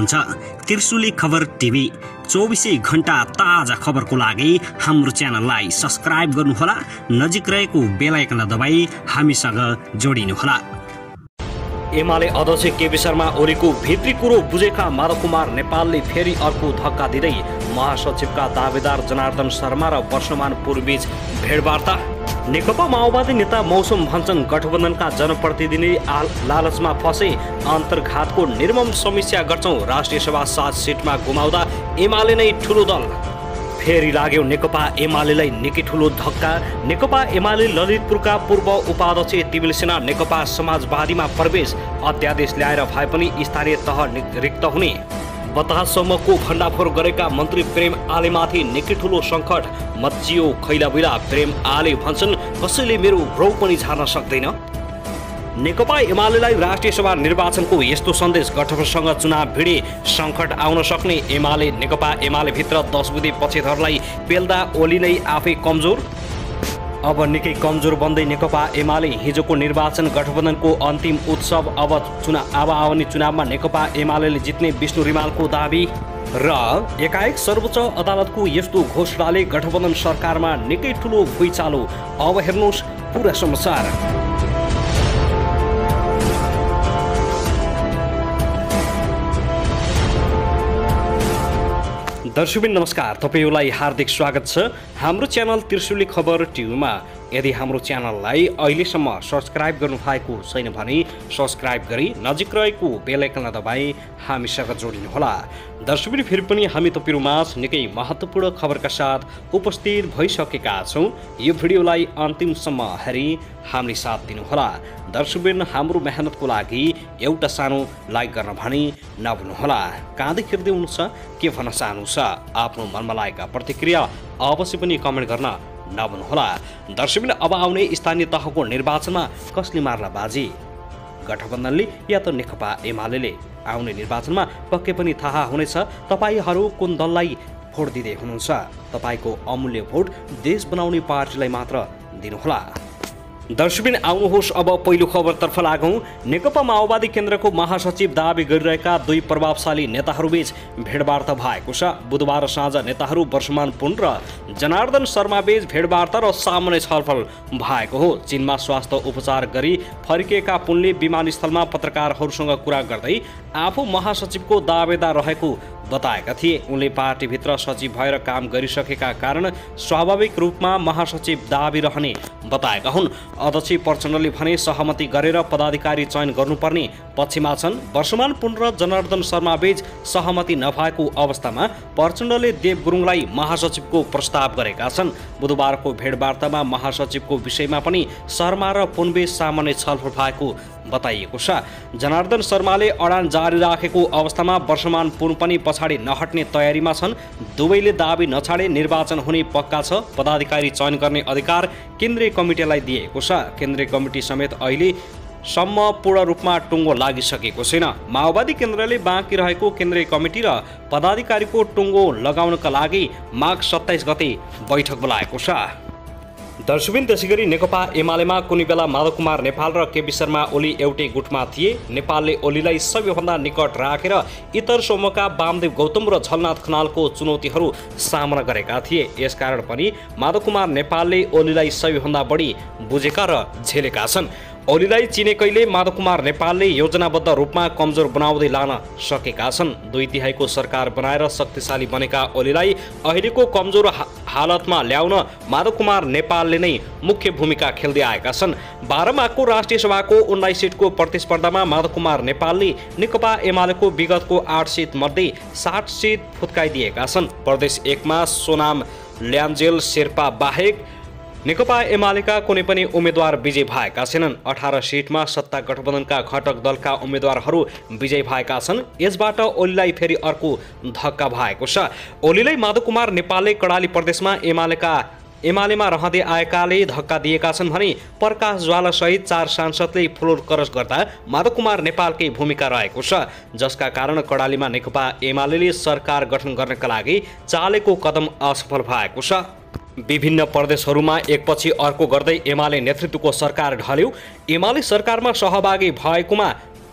हुनुहुन्छ त्रिशुली खबर टिभी। 24 घण्टा ताजा खबरको लागि हाम्रो च्यानललाई सब्स्क्राइब गर्नुहोला, नजिक रहेको बेल आइकन दबाई हामीसँग जोडिनुहोला। एमाले अध्यक्ष केपी शर्मा ओलीको भित्री कुरो बुझेका माधव कुमार नेपालले फेरि अर्को धक्का दिँदै महासचिवका दावेदार जनार्दन शर्मा र वर्षमान पूर्वबीच भेटवार्ता। नेकपा माओवादी नेता मौसम भन्छन् गठबन्धनका जनप्रतिनिधि लालचमा फसे, अन्तर्घातको निर्मम समीक्षा गर्छौं। राष्ट्रिय सभा 7 सिटमा गुमाउँदा एमाले नै ठुलो दल। फेरि लाग्यो नेकपा एमालेलाई निकै ठुलो धक्का। नेकपा एमाले ललितपुरका पूर्व उपाध्यक्ष तिबिल सेना नेकपा समाजवादीमा प्रवेश। अध्यादेश ल्याएर भए पनि स्थानीय तह रिक्त हुने। बतासम्मको भण्डाफोर गरेका मन्त्री प्रेम आलेमाथि निकै ठुलो सङ्कट मच्चियो खैलाबैला। प्रेम आले भन्छन् कसैले मेरो रौ पनि झार्न सक्दैन। नेकपा एमालेलाई राष्ट्रिय सभा निर्वाचनको यस्तो सन्देश। गठबन्धनसँग चुनाव भिडे सङ्कट आउन सक्ने। एमाले नेकपा एमाले भित्र 10 बुँदे पक्षधरलाई पेल्दा ओली नै आफै कमजोर। अब निकै कमजोर बन्दै नेकपा एमाले। हिजोको निर्वाचन गठबन्धनको अन्तिम उत्सव। अब आउने चुनावमा नेकपा एमाले जित्ने विष्णु रिमालको दाबी। र एकाएक सर्वोच्च अदालतको यस्तो घोषणाले गठबन्धन सरकारमा निकै ठुलो भुइँचालो। अब हेर्नुहोस् पुरा समाचार। दर्शकबिन नमस्कार, तपाईलाई हार्दिक स्वागत छ हाम्रो च्यानल त्रिशुली खबर टिभीमा। यदि हाम्रो च्यानललाई अहिलेसम्म सब्स्क्राइब गर्नु भएको छैन भने सब्स्क्राइब गरी नजिक रहेको बेल आइकन दबाई हामीसँग जोडिनुहोला। दर्शकबिन फेरि पनि हामी तपाईहरुमाझ निकै महत्त्वपूर्ण खबरका साथ उपस्थित भइसकेका छौं। यो भिडियोलाई अन्तिमसम्म हेरी हामीले साथ दिनुहोला। दर्शकबिन हाम्रो मेहनतको लागि एउटा सानो लाइक गर्न भनी नभुल्नुहोला। कहाँदै हेर्दै हुनुहुन्छ, के भन्न चाहनुहुन्छ, आफ्नो मनमा लागेका प्रतिक्रिया अवश्य पनि कमेन्ट गर्न नभुल्नुहोला। दर्शकबिन अब आउने स्थानीय तहको निर्वाचनमा कसले मार्ला बाजी, गठबन्धनले या त नेकपा एमालेले? आउने निर्वाचनमा पक्कै पनि थाहा हुनेछ तपाईहरू कुन दललाई भोट दिँदै हुनुहुन्छ। तपाईको अमूल्य भोट देश बनाउने पार्टीलाई मात्र दिनुहोला। दर्शकबिन आउनुहोस् अब पहिलो खबरतर्फ लागौं। नेकपा माओवादी केन्द्रको महासचिव दावी गरिरहेका 2 प्रभावशाली नेताहरूबीच भेटवार्ता भएको छ। बुधबार साँझ नेताहरू वर्षमान पुन र जनार्दन शर्मा बीच भेटवार्ता र सामान्य छलफल भएको हो। चीनमा स्वास्थ्य उपचार गरी फर्किएका पुनले विमानस्थलमा पत्रकारहरूसँग कुरा गर्दै आफू महासचिवको दावेदार रहेको बताएका थिए। उनले पार्टीभित्र सचिव भएर काम गरिसकेका कारण स्वाभाविक रूपमा महासचिव दाबी रहने बताएका हुन्। अध्यक्ष प्रचण्डले भने सहमति गरेर पदाधिकारी चयन गर्नुपर्ने पक्षमा छन्। वर्षमान पुन र जनार्दन शर्मा बीच सहमति नभएको अवस्थामा प्रचण्डले देव गुरुङलाई महासचिवको प्रस्ताव गरेका छन्। बुधबारको भेटवार्तामा महासचिवको विषयमा पनि शर्मा र पुनबीच सामान्य छलफल भएको बताइएको छ। जनार्दन शर्माले अडान जारी राखेको अवस्थामा वर्षमान पुन पनि पछाडि नहट्ने तयारीमा छन्। दुवैले दाबी नछाडे निर्वाचन हुने पक्का छ। पदाधिकारी चयन गर्ने अधिकार केन्द्रीय कमिटीलाई दिएको छ। केन्द्रीय कमिटी समेत अहिलेसम्म पूर्ण रूपमा टुङ्गो लागिसकेको छैन। माओवादी केन्द्रले बाँकी रहेको केन्द्रीय कमिटी र पदाधिकारीको टुङ्गो लगाउनका लागि माघ 27 गते बैठक बोलाएको छ। दर्शकबिन त्यसैगरी नेकपा एमालेमा कुनै बेला माधव कुमार नेपाल र केपी शर्मा ओली एउटै गुटमा थिए। नेपालले ओलीलाई सबैभन्दा निकट राखेर इतर समूहका वामदेव गौतम र झलनाथ खनालको चुनौतीहरू सामना गरेका थिए। यसकारण पनि माधव कुमार नेपालले ओलीलाई सबैभन्दा बढी बुझेका र झेलेका छन्। ओलीलाई चिनेकैले माधव कुमार नेपालले योजनाबद्ध रूपमा कमजोर बनाउँदै लान सकेका छन्। 2 तिहाईको सरकार बनाएर शक्तिशाली बनेका ओलीलाई अहिलेको कमजोर हालतमा ल्याउन माधव कुमार नेपालले नै मुख्य भूमिका खेल्दै आएका छन्। 12 माघको राष्ट्रिय सभाको 19 सिटको प्रतिस्पर्धामा माधव कुमार नेपालले नेकपा एमालेको विगतको 8 सिट मध्ये 60 सिट फुत्काइदिएका छन्। प्रदेश 1 मा सोनाम ल्यान्जेल शेर्पा बाहेक नेकपा एमालेका कुनै पनि उम्मेदवार विजय भएका छैनन्। 18 सिटमा सत्ता गठबन्धनका घटक दलका उम्मेदवारहरू विजय भएका छन्। यसबाट ओलीलाई फेरि अर्को धक्का भएको छ। ओलीलाई माधव कुमार नेपालले कडाली प्रदेशमा एमालेमा रहँदै आएकाले धक्का दिएका छन् भने प्रकाश ज्वाला सहित 4 सांसदले फ्लोर क्रस गर्दा माधव कुमार नेपालकै भूमिका रहेको छ। जसका कारण कडालीमा नेकपा एमालेले सरकार गठन गर्नका लागि चालेको कदम असफल भएको छ। विभिन्न प्रदेशहरूमा एकपछि अर्को गर्दै एमाले नेतृत्वको सरकार ढल्यो। एमाले सरकारमा सहभागी भएकोमा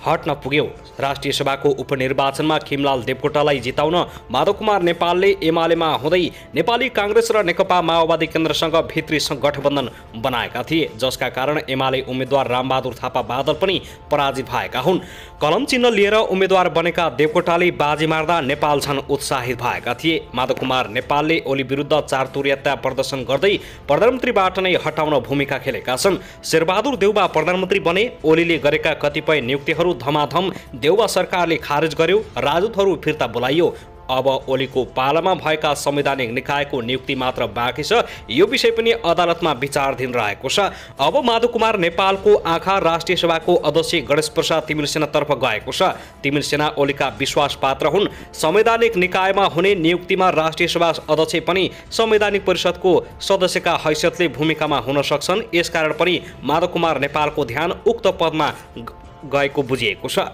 हट्न पुग्यो। राष्ट्रिय सभाको उपनिर्वाचनमा खिमलाल देवकोटालाई जिताउन माधव कुमार नेपालले एमालेमा हुँदै नेपाली काङ्ग्रेस र नेकपा माओवादी केन्द्रसँग भित्री गठबन्धन बनाएका थिए, जसका कारण एमाले उम्मेद्वार रामबहादुर थापा बादल पनि पराजित भएका हुन्। कलम चिन्ह लिएर उम्मेद्वार बनेका देवकोटाले बाजी मार्दा नेपाल झन उत्साहित भएका थिए। माधव कुमार नेपालले ओली विरुद्ध चारतुर्यता प्रदर्शन गर्दै प्रधानमन्त्रीबाट नै हटाउन भूमिका खेलेका छन्। शेरबहादुर देउबा प्रधानमन्त्री बने, ओलीले गरेका कतिपय नियुक्तिहरू धमाधम देउबा सरकारले खारेज गर्यो, राजदूतहरू फिर्ता बोलाइयो। अब ओलीको पालामा भएका संवैधानिक निकायको नियुक्ति मात्र बाँकी छ। यो विषय पनि अदालतमा विचाराधीन रहेको छ। अब माधव कुमार नेपालको आँखा राष्ट्रिय सभाको अध्यक्ष गणेश प्रसाद तिमिल सेनातर्फ गएको छ। तिमिल सेना ओलीका विश्वास पात्र हुन्। संवैधानिक निकायमा हुने नियुक्तिमा राष्ट्रिय सभा अध्यक्ष पनि संवैधानिक परिषदको सदस्यका हैसियतले भूमिकामा हुन सक्छन्। यसकारण पनि माधव कुमार नेपालको ध्यान उक्त पदमा गएको बुझिएको छ।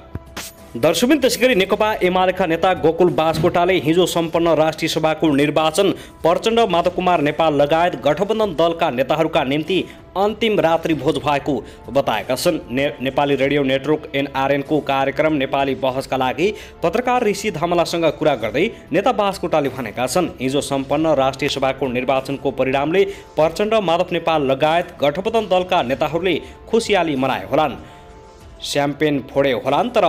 दर्शकबिन त्यसैगरी नेकपा एमालेका नेता गोकुल बास्कोटाले हिजो सम्पन्न राष्ट्रिय सभाको निर्वाचन प्रचण्ड, माधव कुमार नेपाल लगायत गठबन्धन दलका नेताहरूका निम्ति अन्तिम रात्रि भोज भएको बताएका छन्। नेपाली रेडियो नेटवर्क NRN को कार्यक्रम नेपाली बहसका लागि पत्रकार ऋषि धमलासँग कुरा गर्दै नेता बास्कोटाले भनेका छन्, हिजो सम्पन्न राष्ट्रिय सभाको निर्वाचनको परिणामले प्रचण्ड, माधव नेपाल लगायत गठबन्धन दलका नेताहरूले खुसियाली मनाए होलान्, स्याम्पेन फोडे होलान्, तर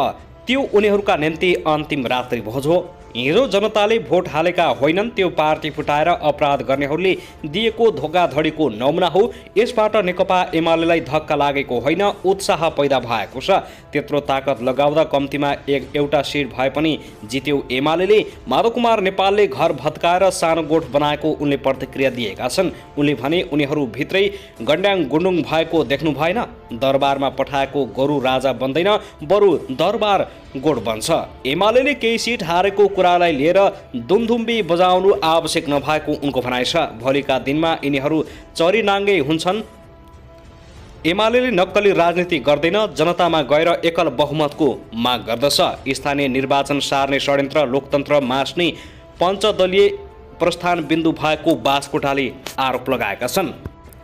त्यो उनीहरूका निम्ति अन्तिम रात्रि भोज हो। हिजो जनताले भोट हालेका होइनन्, त्यो पार्टी फुटाएर अपराध गर्नेहरूले दिएको धोकाधडीको नमुना हो। यसबाट नेकपा एमालेलाई धक्का लागेको होइन, उत्साह पैदा भएको छ। त्यत्रो ताकत लगाउँदा कम्तीमा एउटा सिट भए पनि जित्यो एमालेले। माधव कुमार नेपालले घर भत्काएर सानो गोठ बनाएको उनले प्रतिक्रिया दिएका छन्। उनले भने उनीहरू भित्रै गण्ड्याङ गुण्डुङ भएको देख्नु भएन। दरबारमा पठाएको गोरु राजा बन्दैन, बरु दरबार गोठ बन्छ। एमालेले केही सिट हारेको कुरालाई लिएर दुमधुम्बी बजाउनु आवश्यक नभएको उनको भनाइ छ। भोलिका दिनमा यिनीहरू चरीनाङ्गे हुन्छन्। एमालेले नक्कली राजनीति गर्दैन, जनतामा गएर एकल बहुमतको माग गर्दछ। स्थानीय निर्वाचन सार्ने षड्यन्त्र, लोकतन्त्र मास्ने पञ्चदलीय प्रस्थान बिन्दु भएको बास्कोटाले आरोप लगाएका छन्।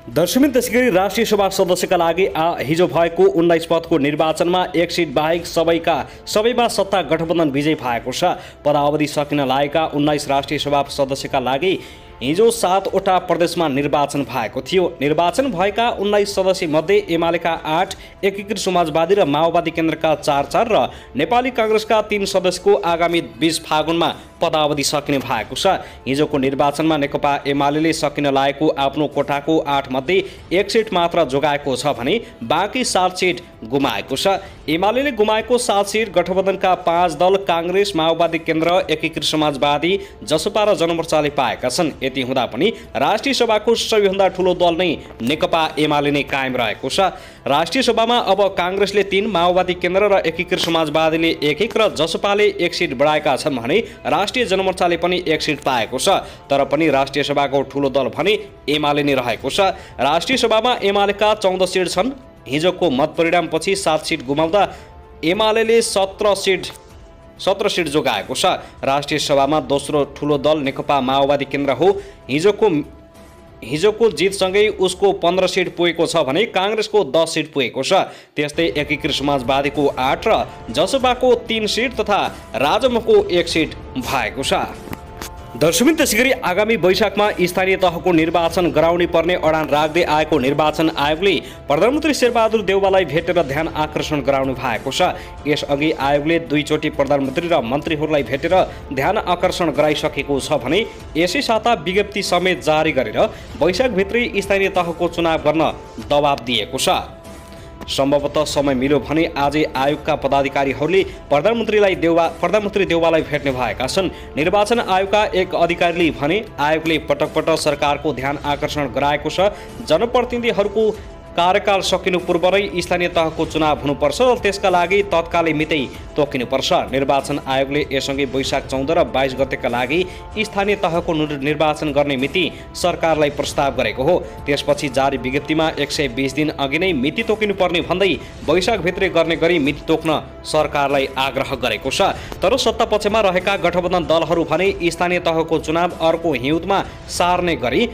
दर्शकबिन त्यसैगरी राष्ट्रिय सभा सदस्यका लागि हिजो भएको 19 पदको निर्वाचनमा एक सिट बाहेक सबैमा सत्ता गठबन्धन विजय भएको छ। पदावधि सकिन लागेका 19 राष्ट्रिय सभा सदस्यका लागि हिजो 7वटा प्रदेशमा निर्वाचन भएको थियो। निर्वाचन भएका 19 सदस्य मध्ये एमालेका 8, एकीकृत समाजवादी र माओवादी केन्द्रका 4 र नेपाली काङ्ग्रेसका 3 सदस्यको आगामी 20 फागुनमा पदावधि सकिने भएको छ। हिजोको निर्वाचनमा नेकपा एमालेले सकिन लागेको आफ्नो कोटाको 8 मध्ये 1 सिट मात्र जोगाएको छ भने बाँकी 7 सिट गुमाएको छ। एमालेले गुमाएको 7 सिट गठबन्धनका 5 दल काङ्ग्रेस, माओवादी केन्द्र, एकीकृत समाजवादी, जसपा र जनमोर्चाले पाएका छन्। यति हुँदा पनि राष्ट्रिय सभाको सबैभन्दा ठूलो दल नै नेकपा एमाले नै कायम रहेको छ। राष्ट्रिय सभामा अब काङ्ग्रेसले 3, माओवादी केन्द्र र एकीकृत समाजवादीले 1 र जसपाले 1 सिट बढाएका छन् भने राष्ट्रिय जनमोर्चाले पनि 1 सिट पाएको छ। तर पनि राष्ट्रिय सभाको ठूलो दल भने एमाले नै रहेको छ। राष्ट्रिय सभामा एमालेका 14 सिट छन्। हिजोको मत परिणामपछि 7 सिट गुमाउँदा एमालेले 17 सिट जोगाएको छ। राष्ट्रिय सभामा दोस्रो ठूलो दल नेकपा माओवादी केन्द्र हो। हिजोको जितसँगै उसको 15 सिट पुगेको छ भने काङ्ग्रेसको 10 सिट पुगेको छ। त्यस्तै एकीकृत समाजवादीको 8 र जसपाको 3 सिट तथा राजमुखको 1 सिट भएको छ। दर्शकबिन त्यसैगरी आगामी वैशाखमा स्थानीय तहको निर्वाचन गराउनै पर्ने अडान राख्दै आएको निर्वाचन आयोगले प्रधानमन्त्री शेरबहादुर देउवालाई भेटेर ध्यान आकर्षण गराउनु भएको छ। यसअघि आयोगले 2 चोटि प्रधानमन्त्री र मन्त्रीहरूलाई भेटेर ध्यान आकर्षण गराइसकेको छ भने यसै साता विज्ञप्ति समेत जारी गरेर वैशाखभित्रै स्थानीय तहको चुनाव गर्न दबाब दिएको छ। सम्भवतः समय मिल्यो भने आजै आयोगका पदाधिकारीहरूले प्रधानमन्त्री देउवालाई भेट्ने भएका छन्। निर्वाचन आयोगका एक अधिकारीले भने आयोगले पटक पटक सरकारको ध्यान आकर्षण गराएको छ। जनप्रतिनिधिहरूको कार्यकाल सकिनु पूर्वै स्थानीय तहको चुनाव हुनुपर्छ र त्यसका लागि तत्कालै मिति तोकिनुपर्छ। निर्वाचन आयोगले यसअघि वैशाख 14 र 22 गतेका लागि स्थानीय तहको निर्वाचन गर्ने मिति सरकारलाई प्रस्ताव गरेको हो। त्यसपछि जारी विज्ञप्तिमा 120 दिन अघि नै मिति तोकिनुपर्ने भन्दै वैशाखभित्रै गर्ने गरी मिति तोक्न सरकारलाई आग्रह गरेको छ। तर सत्तापक्षमा रहेका गठबन्धन दलहरू भने स्थानीय तहको चुनाव अर्को हिउँदमा सार्ने गरी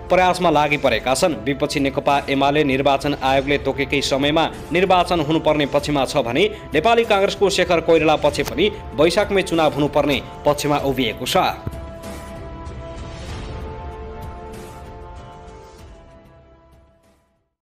प्रयासमा लागि परेका छन्। विपक्षी नेकपा एमाले निर्वाचन आयोगले तोकेकै समयमा निर्वाचन हुनुपर्ने पक्षमा छ भने नेपाली कांग्रेसको शेखर कोइराला पक्ष पनि वैशाखमै चुनाव हुनुपर्ने पक्षमा उभिएको छ।